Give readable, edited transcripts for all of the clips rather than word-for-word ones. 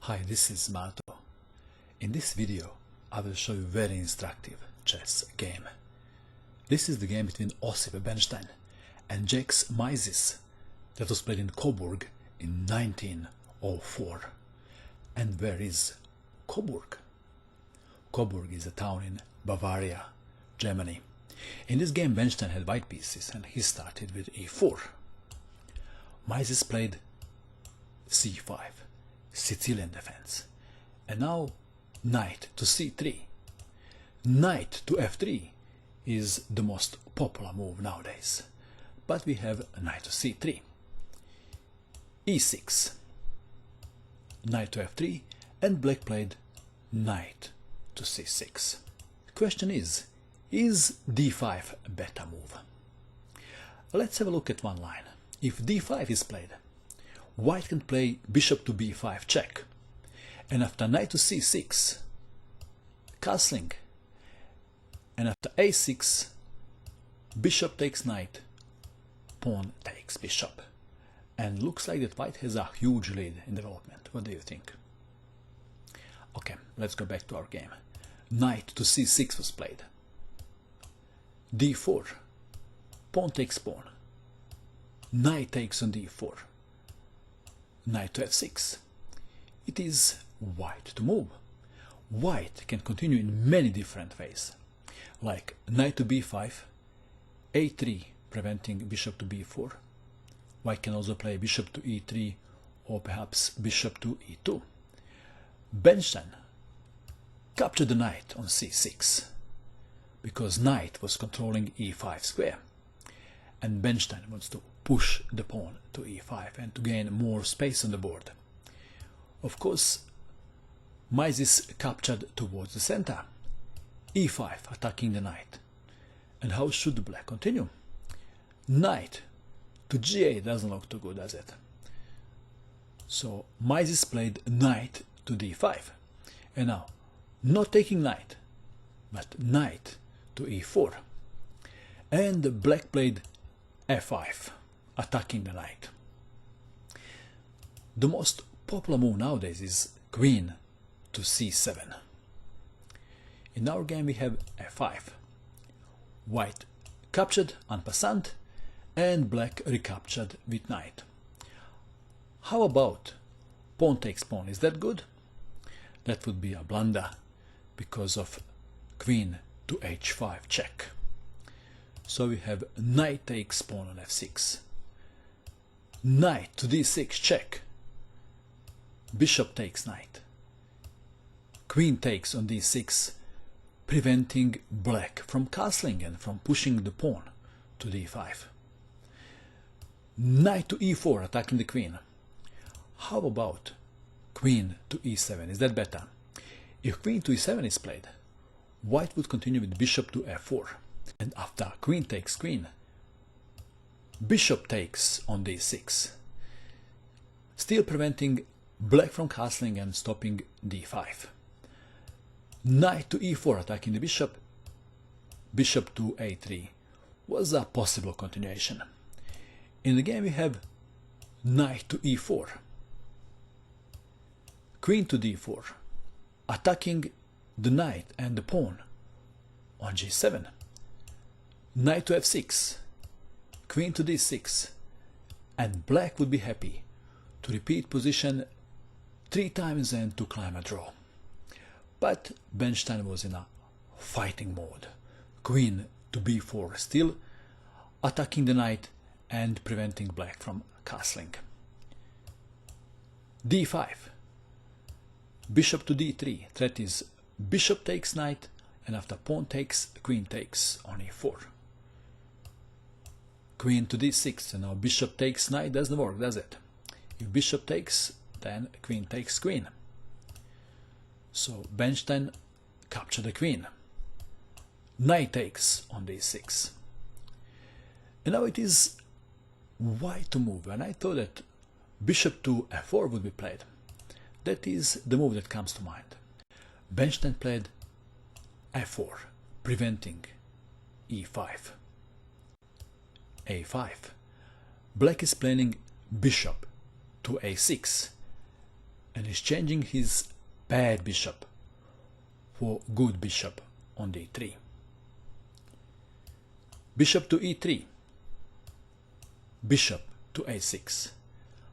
Hi, this is Mato. In this video, I will show you a very instructive chess game. This is the game between Ossip Bernstein and Jacques Mieses that was played in Coburg in 1904. And where is Coburg? Coburg is a town in Bavaria, Germany. In this game, Bernstein had white pieces and he started with e4. Mieses played c5, Sicilian defense. And now knight to c3. Knight to f3 is the most popular move nowadays. But we have knight to c3. e6. Knight to f3, and black played knight to c6. The question is d5 a better move? Let's have a look at one line. If d5 is played, white can play bishop to b5 check, and after knight to c6, castling, and after a6, bishop takes knight, pawn takes bishop, and looks like that white has a huge lead in development. What do you think? Okay, let's go back to our game. Knight to c6 was played. d4, pawn takes pawn, knight takes on d4, knight to f6. It is white to move. White can continue in many different ways, like knight to b5, a3 preventing bishop to b4. White can also play bishop to e3 or perhaps bishop to e2. Bernstein captured the knight on c6 because knight was controlling e5 square, and Bernstein wants to push the pawn to e5 and to gain more space on the board. Of course, Mieses captured towards the center, e5 attacking the knight. And how should black continue? Knight to g8 doesn't look too good, does it? So Mieses played knight to d5, and now not taking knight, but knight to e4, and black played f5, attacking the knight. The most popular move nowadays is queen to c7. In our game we have f5. White captured en passant, and black recaptured with knight. How about pawn takes pawn? Is that good? That would be a blunder because of queen to h5 check. So we have knight takes pawn on f6, knight to d6 check, bishop takes knight, queen takes on d6, preventing black from castling and from pushing the pawn to d5. Knight to e4 attacking the queen. How about queen to e7? Is that better? If queen to e7 is played, white would continue with bishop to f4, and after queen takes queen, bishop takes on d6, still preventing black from castling and stopping d5. Knight to e4 attacking the bishop, bishop to a3 was a possible continuation. In the game we have knight to e4, queen to d4, attacking the knight and the pawn on g7, knight to f6, queen to d6, and black would be happy to repeat position 3 times and to climb a draw. But Bernstein was in a fighting mode. Queen to b4, still attacking the knight and preventing black from castling. d5, bishop to d3, threat is bishop takes knight, and after pawn takes, queen takes on e4. Queen to d6, and now bishop takes knight doesn't work, does it? If bishop takes, then queen takes queen. So Bernstein captured the queen. Knight takes on d6. And now it is white to move, and I thought that bishop to f4 would be played. That is the move that comes to mind. Bernstein played f4, preventing e5. a5. Black is planning bishop to a6, and is changing his bad bishop for good bishop on d3. Bishop to e3. Bishop to a6.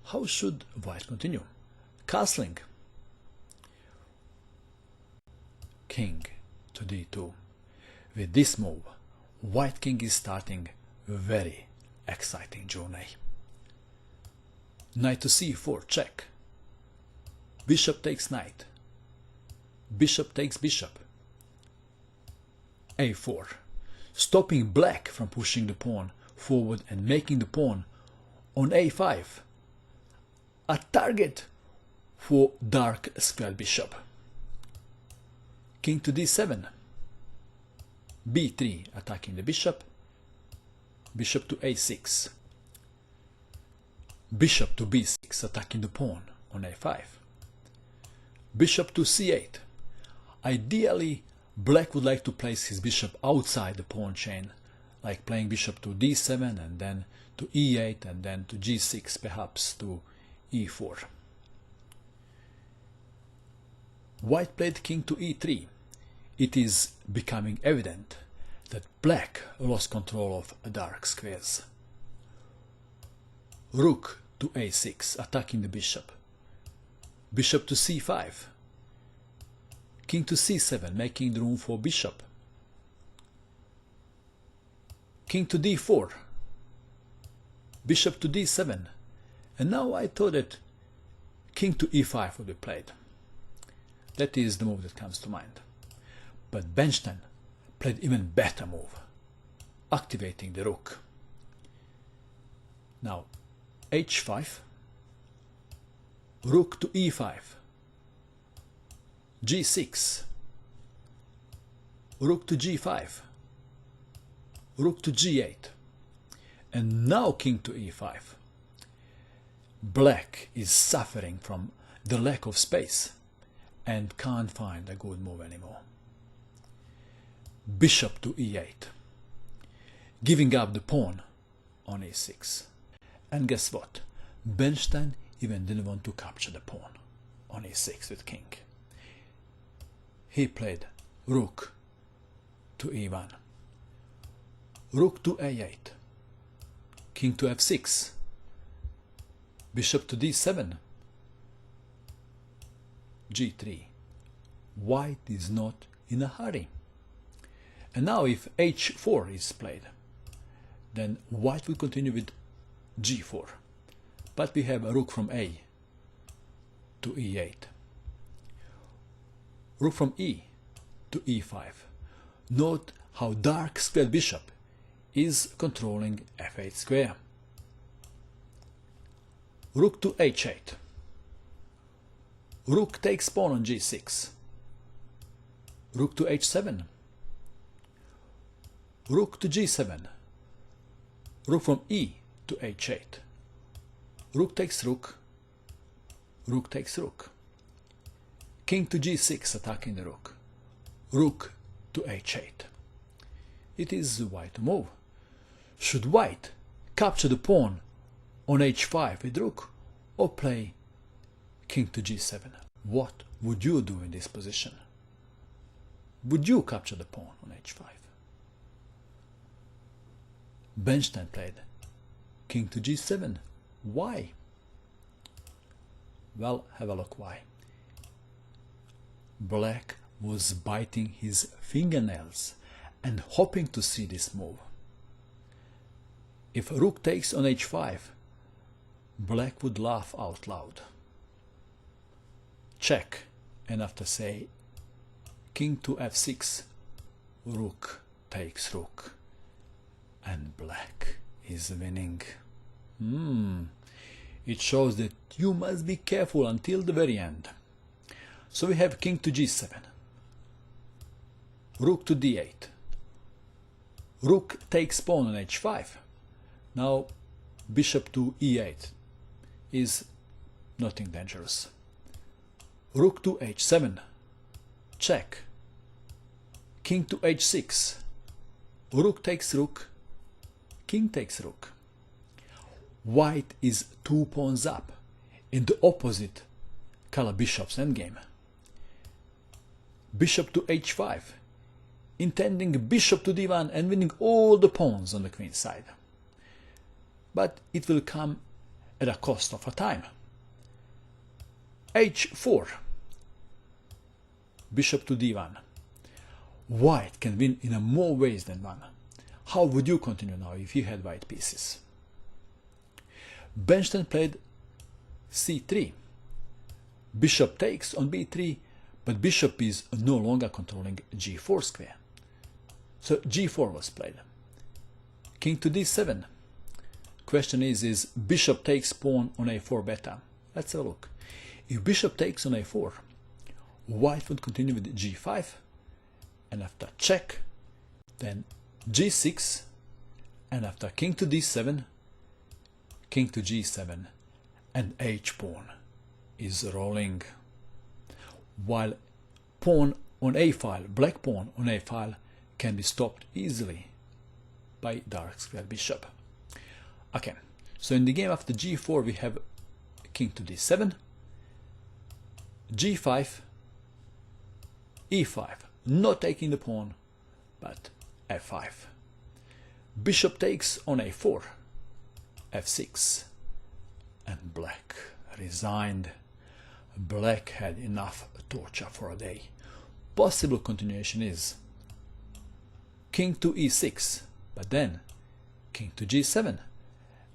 How should white continue? Castling. King to d2. With this move, white king is starting a very exciting journey. Knight to c4, check. Bishop takes knight. Bishop takes bishop. a4, stopping black from pushing the pawn forward and making the pawn on a5 a target for dark square bishop. King to d7. b3, attacking the bishop. Bishop to a6. Bishop to b6, attacking the pawn on a5. Bishop to c8. Ideally, black would like to place his bishop outside the pawn chain, like playing bishop to d7 and then to e8 and then to g6, perhaps to e4. White played king to e3. It is becoming evident that black lost control of dark squares. Rook to a6, attacking the bishop. Bishop to c5. King to c7, making room for bishop. King to d4. Bishop to d7. And now I thought that king to e5 would be played. That is the move that comes to mind. But Bernstein played even better move, activating the rook. Now h5, rook to e5, g6, rook to g5, rook to g8, and now king to e5. Black is suffering from the lack of space and can't find a good move anymore. Bishop to e8, giving up the pawn on e6. And guess what? Bernstein even didn't want to capture the pawn on e6 with king. He played rook to e1, rook to a8, king to f6, bishop to d7, g3. White is not in a hurry. And now if h4 is played, then white will continue with g4. But we have a rook from a to e8. Rook from e to e5. Note how dark square bishop is controlling f8 square. Rook to h8. Rook takes pawn on g6. Rook to h7. Rook to g7. Rook from e to h8. Rook takes rook. Rook takes rook. King to g6, attacking the rook. Rook to h8. It is white to move. Should white capture the pawn on h5 with rook or play king to g7? What would you do in this position? Would you capture the pawn on h5? Bernstein played king to g7. Why? Well, have a look why. Black was biting his fingernails and hoping to see this move. If rook takes on h5, black would laugh out loud. Check, and after say king to f6, rook takes rook, and black is winning. It shows that you must be careful until the very end. So we have king to g7, rook to d8, rook takes pawn on h5. Now bishop to e8 is nothing dangerous. Rook to h7, check. King to h6, rook takes rook, king takes rook. White is 2 pawns up in the opposite color bishop's endgame. Bishop to h5, intending bishop to d1 and winning all the pawns on the queen side. But it will come at a cost of a time. h4, bishop to d1. White can win in a more ways than one. How would you continue now if you had white pieces? Bernstein played c3. Bishop takes on b3, but bishop is no longer controlling g4 square. So g4 was played. King to d7. Question is bishop takes pawn on a4 better? Let's have a look. If bishop takes on a4, white would continue with g5, and after check, then g6, and after king to d7, king to g7, and h-pawn is rolling. While pawn on a-file, black pawn on a-file, can be stopped easily by dark square bishop. Okay, so in the game after g4 we have king to d7, g5, e5, not taking the pawn, but f5. Bishop takes on a4, f6, and black resigned. Black had enough torture for a day. Possible continuation is king to e6, but then king to g7.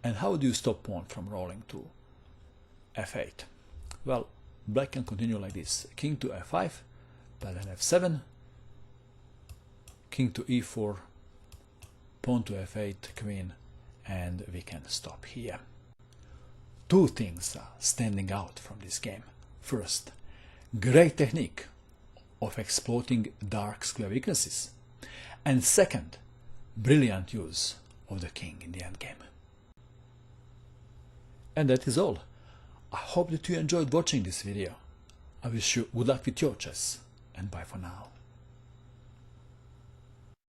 And how do you stop pawn from rolling to f8? Well, black can continue like this. King to f5, but then f7, king to e4, pawn to f8, queen, and we can stop here. Two things are standing out from this game. First, great technique of exploiting dark square weaknesses. And second, brilliant use of the king in the endgame. And that is all. I hope that you enjoyed watching this video. I wish you good luck with your chess, and bye for now.